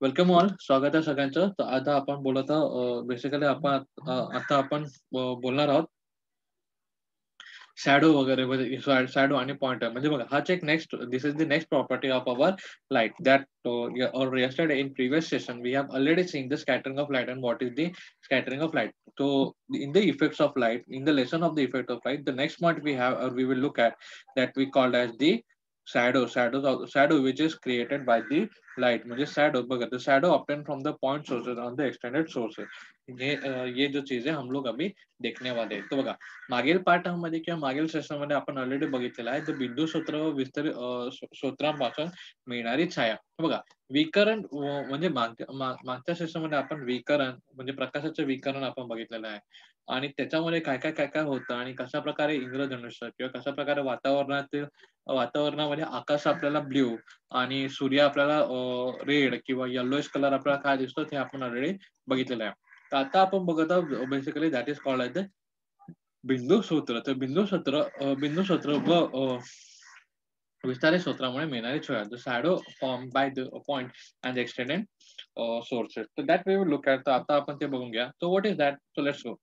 Welcome all, स्वागत आहे सगळ्यांचं. तर आता आपण बोलत आहोत बेसिकली आपण आता आपण बोलणार आहोत शॅडो वगैरे म्हणजे शॅडो आणि पॉइंटर म्हणजे बघा हाच एक next this is the next property of our light that और yesterday in previous session we have already seen the scattering of light and what is the scattering of light. So in the effects of light, in the lesson of the effect of light, the next point we have or we will look at that we called as the shadow which is created by the light म्हणजे shadow बघा the shadow obtained from the point sources on the extended sources. ये जो चीज है हम लोग अभी देखने वाले हैं. तो बघा मागील पाठामध्ये किंवा मागील सेशनमध्ये आपण ऑलरेडी बघितलेलं आहे तर बिंदू सूत्र व विस्तार सूत्रांपासून मिळणारी छाया. बघा विकरण म्हणजे मागच्या सेशनमध्ये आपण विकरण म्हणजे प्रकाशाचं विकरण आपण बघितलेलं आहे आणि त्याच्यामध्ये काय होतं आणि कशा प्रकारे इंद्रधनुष्य किंवा कशा प्रकारे वातावरणामध्ये आकाश आपल्याला ब्ल्यू आणि सूर्य आपल्याला रेड किंवा येलोइश कलर आपल्याला काय दिसतो ते आपण ऑलरेडी बघितलेलं आहे. तर आता आपण बघत आहोत basically that is called the बिंदू सूत्र. तर बिंदू सूत्र व विस्तारित सूत्रामुळे मिळणारी छाया the shadow form by the point and extended sources. तर that we will look at. तर आता आपण ते बघून घ्या. So what is that? So let's go.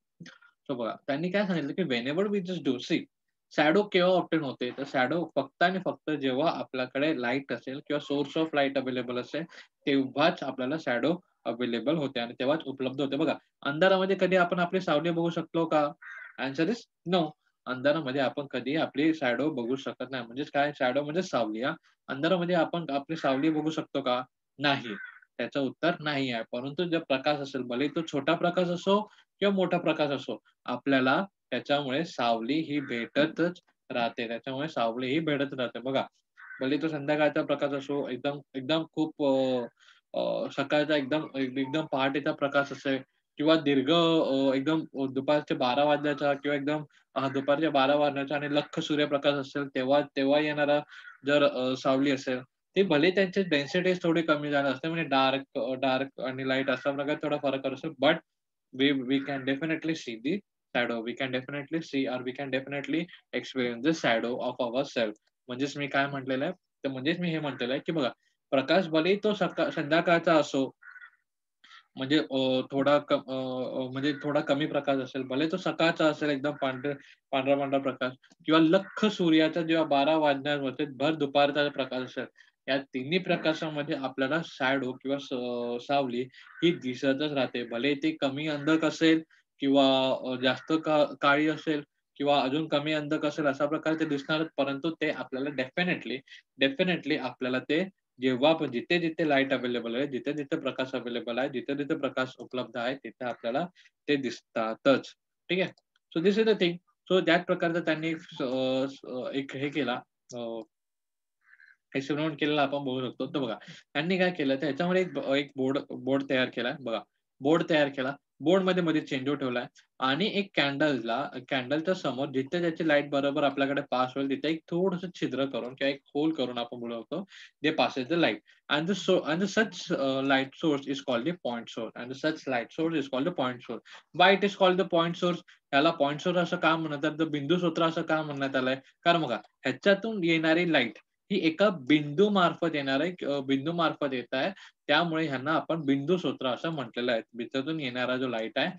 So बघा त्यांनी काय सांगितलं की whenever we just do see shadow केव्हा ऑप्टेन होते तर शॅडो फक्त आणि फक्त जेव्हा आपल्याकडे लाईट असेल किंवा सोर्स ऑफ लाईट अवेलेबल असेल तेव्हाच आपल्याला शॅडो अवेलेबल होते आणि तेव्हाच उपलब्ध होते. बघा अंधारामध्ये कधी आपण आपली सावली बघू शकतो का? Answer is no. अंधारामध्ये आपण कधी आपली शॅडो बघू शकत नाही. म्हणजेच काय शॅडो म्हणजे सावली. अंधारामध्ये आपण आपली सावली बघू शकतो का? नाही. त्याचं उत्तर नाही आहे. परंतु जर प्रकाश असेल भले तो छोटा प्रकाश असो किंवा मोठा प्रकाश असो आपल्याला त्याच्यामुळे सावली ही भेटतच राहते. त्याच्यामुळे सावली ही भेटत राहते. बघा भले तो संध्याकाळचा प्रकाश असो एकदम एकदम खूप सकाळचा एकदम एकदम पहाटेचा प्रकाश असेल किंवा दीर्घ एकदम दुपारचे 12 वाजल्याचा किंवा एकदम दुपारच्या 12 वाजण्याचा आणि लख्ख सूर्यप्रकाश असेल तेव्हा तेव्हा येणारा जर सावली असेल ते भले त्यांची डेन्सिटी थोडी कमी झाली असते म्हणजे डार्क आणि लाईट अशा प्रकारे थोडा फरक असेल but we can definitely see the shadow. We can definitely see or we can definitely experience the shadow of ourselves. म्हणजेच मी काय म्हटलेलं आहे तर म्हणजेच मी हे म्हटलेलं आहे की बघा प्रकाश भले तो संध्याकाळचा असो म्हणजे म्हणजे थोडा कमी प्रकाश असेल भले तो सकाळचा असेल एकदम पांढरा पांढरा प्रकाश किंवा लख्ख सूर्याचा जेव्हा 12 वाजण्यावरती भर दुपारचा प्रकाश असेल या तिन्ही प्रकाशामध्ये आपल्याला शॅडो किंवा सावली ही दिसतच राहते. भले ती कमी अंधक असेल किंवा जास्त काळी असेल किंवा अजून कमी अंधक असेल अशा प्रकारे ते दिसणारच परंतु ते आपल्याला डेफिनेटली आपल्याला ते जेव्हा पण जिथे-जिथे लाईट अवेलेबल आहे, जिथे-जिथे प्रकाश अवेलेबल आहे, जिथे-जिथे प्रकाश उपलब्ध आहे, तिथे आपल्याला ते दिसतातच. ठीक आहे. So this is the thing. So त्याच प्रकारचं त्यांनी एक हे केला एक्सपेरिमेंट केलेला आपण बघू शकतो. तर बघा, त्यांनी काय केलं, तर ह्याच्यामध्ये एक बोर्ड बोर्ड तयार केलाय. बघा, बोर्ड तयार केला. बोर्डमध्ये मध्ये चेंजो ठेवलाय आणि एक कॅन्डलच्या समोर जिथे त्याची लाईट बरोबर आपल्याकडे पास होईल, तिथे एक थोडंसं छिद्र करून किंवा एक होल करून आपण बोलू शकतो, दे passes the light. And the such light source is called the point source. And the such light source is called the point source. Why it is called the point source? त्याला point source असं का म्हणतात? तर बिंदू सूत्र असं का म्हणण्यात आलंय? कारण बघा, ह्याच्यातून येणारी लाईट ही एका बिंदूमार्फत येणार आहे बिंदूमार्फत येत आहे. त्यामुळे ह्यांना आपण बिंदू सूत्र असं म्हटलेलं आहे. त्याच्यातून येणारा जो लाईट आहे,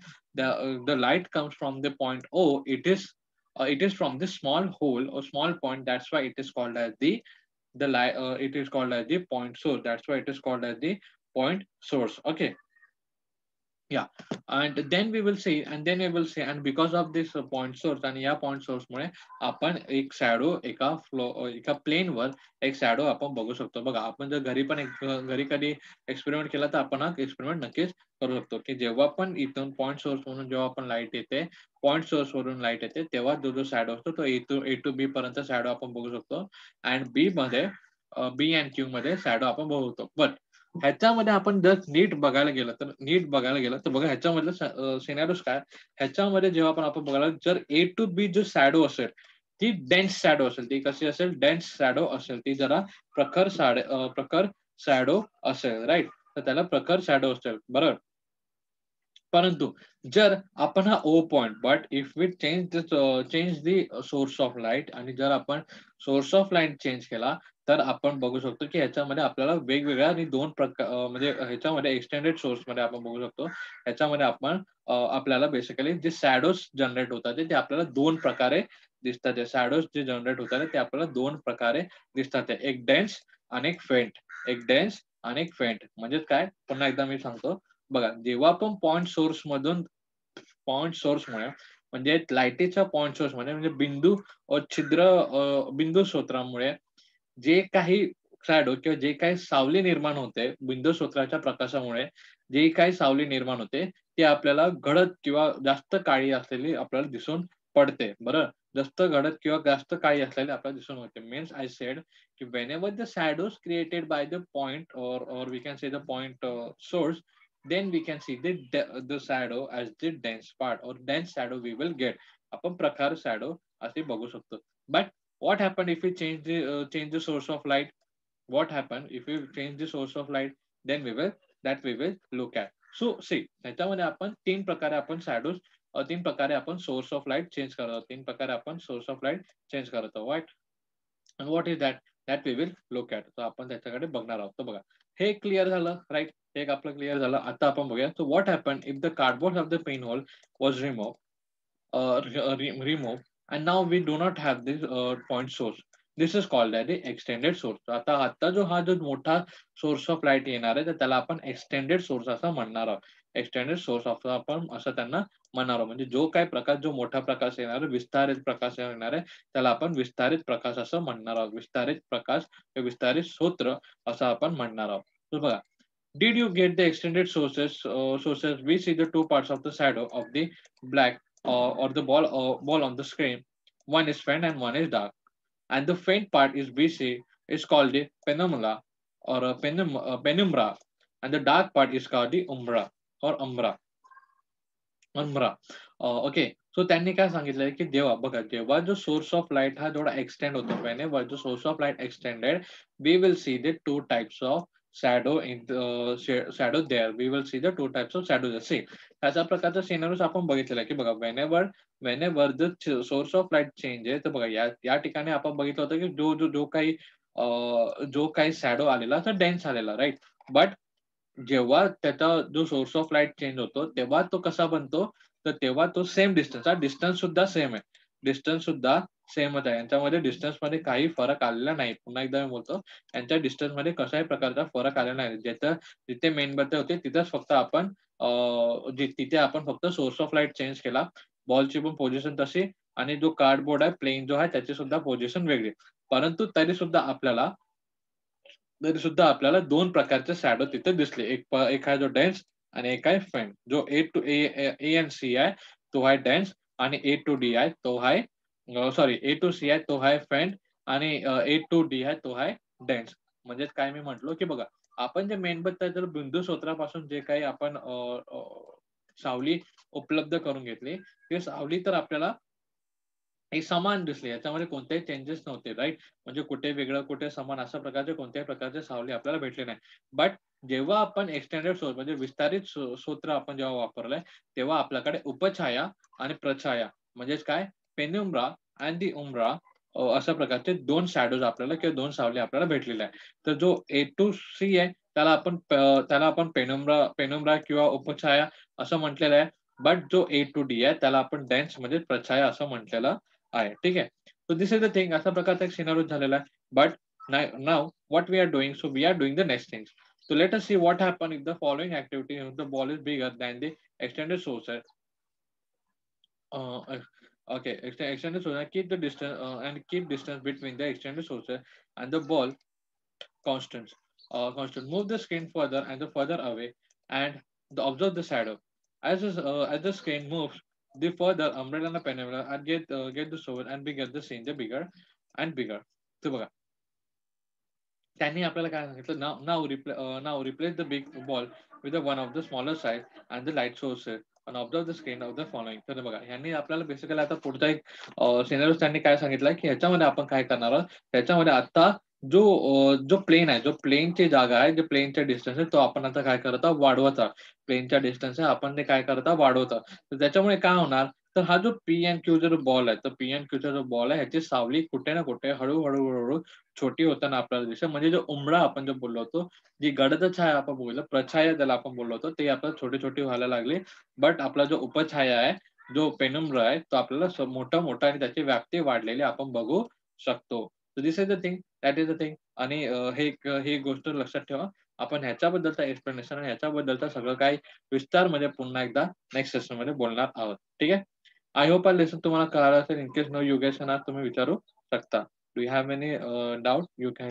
the light comes from the point O. It is from the small hole or small point. That's why it is called as it is called as the point source. That's why it is called as the point source. Okay. Yeah, and because of this point source आणि या point source मुळे आपण एक shadow एका plain वर एक shadow आपण बघू शकतो. बघा आपण जर घरी कधी एक्सपेरिमेंट केला तर आपण हा एक्सपेरिमेंट नक्कीच करू शकतो की जेव्हा पण इथून पॉइंट सोर्स म्हणून जेव्हा आपण लाईट येते पॉइंट सोर्स वरून लाईट येते तेव्हा जो शॅडो असतो तो ए टू बी पर्यंत शॅडो आपण बघू शकतो अँड बी अँड क्यू मध्ये शॅडो आपण बघू शकतो. बट ह्याच्यामध्ये आपण जर नीट बघायला गेलं तर बघा ह्याच्यामधलं सिनॅरिओस काय ह्याच्यामध्ये जेव्हा आपण बघायला जर ए टू बी जो शॅडो असेल ती डेन्स शॅडो असेल ती कशी असेल डेन्स शॅडो असेल ती जरा प्रखर शॅडो असेल राईट तर त्याला प्रखर शॅडो असेल बरोबर. परंतु जर आपण हा O point but if we change the source of light आणि जर आपण सोर्स ऑफ लाईट चेंज केला तर आपण बघू शकतो की ह्याच्यामध्ये आपल्याला वेगवेगळ्या आणि दोन प्रकार म्हणजे ह्याच्यामध्ये एक्सटेंडेड सोर्स मध्ये आपण बघू शकतो. ह्याच्यामध्ये आपण आपल्याला बेसिकली जे शॅडोज जनरेट होतात ते आपल्याला दोन प्रकारे दिसतात. शॅडोज जे जनरेट होतात ते आपल्याला दोन प्रकारे दिसतात. एक डेन्स आणि एक फेंट. एक डेन्स आणि एक फेंट म्हणजे काय? पुन्हा एकदा मी सांगतो. बघा, जेव्हा आपण पॉइंट सोर्स मुळे म्हणजे लाईटीच्या पॉइंट सोर्स मध्ये म्हणजे बिंदू स्रोतामुळे जे काही शॅडो किंवा जे काही सावली निर्माण होते बिंदू स्रोताच्या प्रकाशामुळे, जे काही सावली निर्माण होते ते आपल्याला गडद किंवा जास्त काळी असलेली आपल्याला दिसून पडते. बरं, जास्त गडद किंवा जास्त काळी असलेली आपल्याला दिसून होते. मीन्स आय सेड की whenever the shadows created by the point or we can say the point source, then we can see the shadow as the dense part or dense shadow we will get. आपण प्रकार shadow असे बघू शकतो. But what happened if we change the source of light? What happened if we change the source of light? Then we will look at. So see, ह्याच्यामध्ये आपण तीन प्रकारे आपण सोर्स ऑफ लाईट चेंज करतो. तीन प्रकारे आपण सोर्स ऑफ लाईट चेंज करतो. वाईट. And what is that we will look at. तर आपण त्याच्याकडे बघणार आहोत. तर बघा, हे क्लिअर झालं, राईट. हे एक आपलं क्लिअर झालं. आता आपण बघूया. So what happen if the cardboard of the pin hole was remove, and now we do not have this point source. This is called as the extended source. आता जो मोठा सोर्स ऑफ लाईट येणार आहे तर त्याला आपण extended source असं म्हणणार आहोत. एक्सटेंडेड सोर्स ऑफ आपण असं त्यांना म्हणणार आहोत. म्हणजे जो काही प्रकाश, जो मोठा प्रकाश येणार आहे, विस्तारित प्रकाश येणार आहे, त्याला आपण विस्तारित प्रकाश असं म्हणणार आहोत. विस्तारित प्रकाश, विस्तारित स्रोत असं आपण म्हणणार आहोत. तर बघा, did you get the extended sources? We see the two parts of the shadow of the black or the ball on the screen. One is faint and one is dark. And the faint part is we see is called the penumbra or penumbra, and the dark part is called the umbra or umbra. Okay. So त्यांनी काय सांगितलंय की जेव्हा जो source of light हा थोडा extend होतो, whenever the source of light extended, we will see the two types of shadow there. We will see the two types of shadows. See, अशा प्रकारचा सिनारिओ आपण बघितलेला आहे की बघा, whenever the source of light changes, तर बघा या ठिकाणी आपण बघितलं होतं की जो काही शॅडो आलेला तर डेन्स आलेला, राईट. बट जेव्हा त्याचा जो सोर्स ऑफ लाईट चेंज होतो तेव्हा तो कसा बनतो, तर तेव्हा तो सेम डिस्टन्स, हा डिस्टन्स सुद्धा सेम आहे. डिस्टन्स सुद्धा सेमच आहे. यांच्यामध्ये डिस्टन्स मध्ये काही फरक आलेला नाही. पुन्हा एकदा मी बोलतो, यांच्या डिस्टन्स मध्ये कशाही प्रकारचा फरक आलेला नाही. जिथे मेणबत्ती होते तिथेच फक्त आपण तिथे आपण फक्त सोर्स ऑफ लाईट चेंज केला. बॉलची पण पोझिशन तशी आणि जो कार्डबोर्ड आहे प्लेन जो आहे त्याची सुद्धा पोझिशन वेगळी. परंतु तरी सुद्धा आपल्याला दोन प्रकारचे शॅडो तिथे दिसले. एक आहे जो डेन्स आणि एक आहे फेंट. जो ए एन सी आहे तो आहे डेन्स आणि ए टू डी आहे तो आहे सॉरी ए टू सी आहे तो आहे फेंट आणि ए टू डी आहे तो आहे डेन्स. म्हणजेच काय मी म्हटलो की बघा, आपण जे मेणबत्त्या बिंदू स्रोतापासून जे काही आपण सावली उपलब्ध करून घेतली, ते सावली तर आपल्याला हे समान दिसले. याच्यामध्ये कोणतेही चेंजेस नव्हते, राईट. म्हणजे कुठे वेगळं कुठे समान अशा प्रकारचे कोणत्याही प्रकारचे सावली आपल्याला भेटले नाही. बट जेव्हा आपण एक्सटेंडेड सोर्स म्हणजे विस्तारित सूत्र आपण जेव्हा वापरलंय, तेव्हा आपल्याकडे उपछाया आणि प्रछाया म्हणजेच काय, पेनुम्ब्रा अँड दी उम्ब्रा अशा प्रकारचे दोन शॅडोज आपल्याला किंवा दोन सावली आपल्याला भेटलेल्या आहे. तर जो ए टू सी आहे त्याला आपण पेनुम्ब्रा किंवा उपछाया असं म्हटलेलं आहे. बट जो ए टू डी आहे त्याला आपण डेन्स म्हणजे प्रछाया असं म्हटलेलं आहे. ठीक आहे. So this is the thing. अशा प्रकारचा एक सिनारिओ झालेला आहे. But now what we are doing, so we are doing the next thing. So let us see what happen if the following activity, if the ball is bigger than the extended source. Okay, extended source, keep the distance and keep distance between the extended sources and the ball constant. Move the screen further and the further away and observe the shadow. As the screen moves, the further umbrella and the penumbra and get the source and bigger the scene, the bigger and bigger. So बघा, त्यांनी आपल्याला काय सांगितलं, now replace the big ball with the one of the smaller size and the light sources and observe the screen of the following. तर बघा, ह्यांनी आपल्याला basically आता पुढचा एक सिनेरिओ त्यांनी काय सांगितलंय की ह्याच्यामध्ये आपण काय करणार आहोत, त्याच्यामध्ये आता जो प्लेन आहे, जो प्लेनची जागा आहे, जे प्लेनचे डिस्टन्स आहे तो आपण आता काय करत आहोत, वाढवत आहोत. प्लेनच्या डिस्टन्स आहे आपण ते काय करत आहोत, वाढवत आहोत. तर त्याच्यामुळे काय होणार, तर हा जो पी अँड क्यूचा जो बॉल आहे, तर पी अँड क्यूचा जो बॉल आहे, ह्याची सावली कुठे ना कुठे हळू छोटी होताना आपल्याला दिसेल. म्हणजे जो उंबरा आपण जो बोललो होतो, जी गडद छाया आपण बोललो, प्रछाया ज्याला आपण बोललो होतो, ते आपल्याला छोटी-छोटी व्हायला लागली. बट आपला जो उपछाया आहे, जो पेनुम्ब्रा आहे, तो आपल्याला मोठा आणि त्याची व्याप्ती वाढलेली आपण बघू शकतो. So this is the thing, that is the thing. आणि ही गोष्ट लक्षात ठेवा. आपण ह्याच्याबद्दलचा एक्सप्लेनेशन आणि ह्याच्याबद्दलचं सगळं काही विस्तारमध्ये पुन्हा एकदा नेक्स्ट सेशनमध्ये बोलणार आहोत. ठीक आहे? आय होप हा लेसन तुम्हाला कळालं असेल. In case no you guys तुम्ही विचारू शकता. Do you have any doubt? You can